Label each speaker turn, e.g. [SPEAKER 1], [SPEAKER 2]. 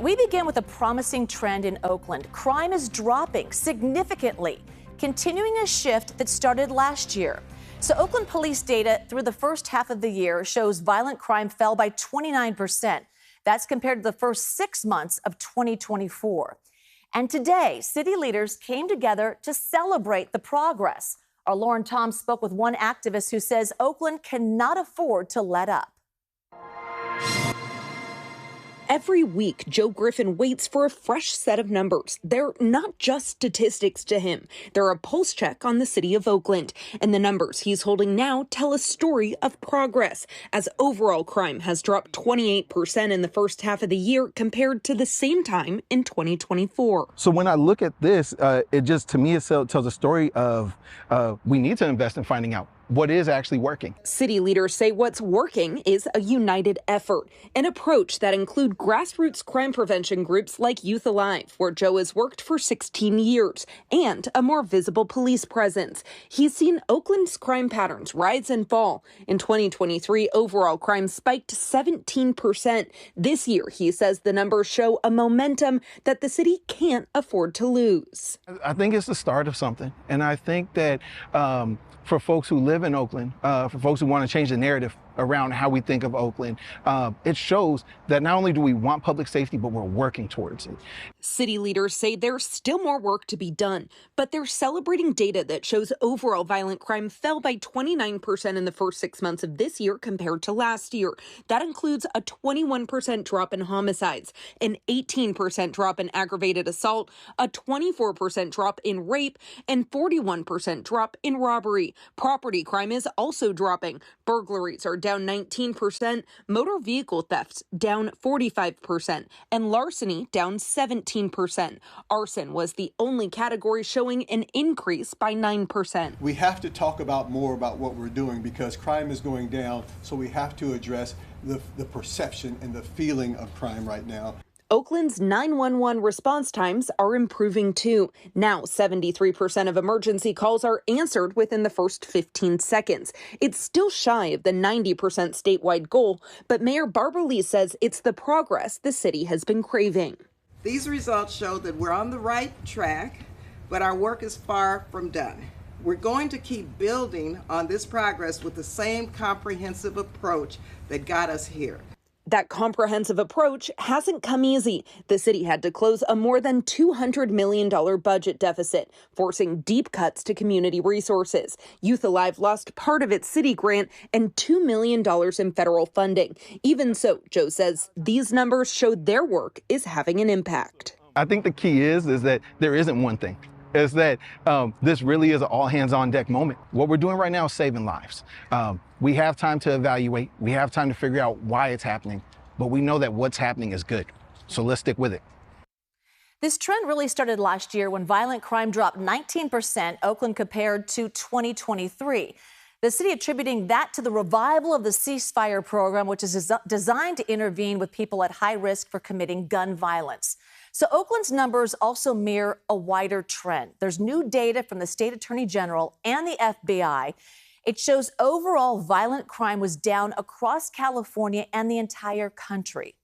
[SPEAKER 1] We begin with a promising trend in Oakland. Crime is dropping significantly, continuing a shift that started last year. So Oakland police data through the first half of the year shows violent crime fell by 29%. That's compared to the first 6 months of 2024. And today, city leaders came together to celebrate the progress. Our Lauren Tom spoke with one activist who says Oakland cannot afford to let up.
[SPEAKER 2] Every week, Joe Griffin waits for a fresh set of numbers. They're not just statistics to him. They're a pulse check on the city of Oakland. And the numbers he's holding now tell a story of progress, as overall crime has dropped 28% in the first half of the year compared to the same time in 2024.
[SPEAKER 3] So when I look at this, to me, it tells a story of we need to invest in finding out what is actually working.
[SPEAKER 2] City leaders say what's working is a united effort, an approach that includes grassroots crime prevention groups like Youth Alive, where Joe has worked for 16 years, and a more visible police presence. He's seen Oakland's crime patterns rise and fall. In 2023, overall crime spiked 17%. This year, he says the numbers show a momentum that the city can't afford to lose.
[SPEAKER 3] I think it's the start of something. And I think that for folks who live in Oakland, for folks who want to change the narrative around how we think of Oakland, it shows that not only do we want public safety, but we're working towards it.
[SPEAKER 2] City leaders say there's still more work to be done, but they're celebrating data that shows overall violent crime fell by 29% in the first 6 months of this year compared to last year. That includes a 21% drop in homicides, an 18% drop in aggravated assault, a 24% drop in rape, and 41% drop in robbery. Property crime is also dropping. Burglaries are down 19%, motor vehicle thefts down 45%, and larceny down 17%. Arson was the only category showing an increase by 9%.
[SPEAKER 4] We have to talk about more about what we're doing because crime is going down, so we have to address the perception and the feeling of crime right now.
[SPEAKER 2] Oakland's 911 response times are improving too. Now, 73% of emergency calls are answered within the first 15 seconds. It's still shy of the 90% statewide goal, but Mayor Barbara Lee says it's the progress the city has been craving.
[SPEAKER 5] These results show that we're on the right track, but our work is far from done. We're going to keep building on this progress with the same comprehensive approach that got us here.
[SPEAKER 2] That comprehensive approach hasn't come easy. The city had to close a more than $200 million budget deficit, forcing deep cuts to community resources. Youth Alive lost part of its city grant and $2 million in federal funding. Even so, Joe says these numbers show their work is having an impact.
[SPEAKER 3] I think the key is that there isn't one thing. Is that this really is an all hands on deck moment. What we're doing right now is saving lives. We have time to evaluate. We have time to figure out why it's happening, but we know that what's happening is good. So let's stick with it.
[SPEAKER 1] This trend really started last year when violent crime dropped 19%, Oakland compared to 2023. The city attributing that to the revival of the ceasefire program, which is designed to intervene with people at high risk for committing gun violence. So Oakland's numbers also mirror a wider trend. There's new data from the state attorney general and the FBI. It shows overall violent crime was down across California and the entire country.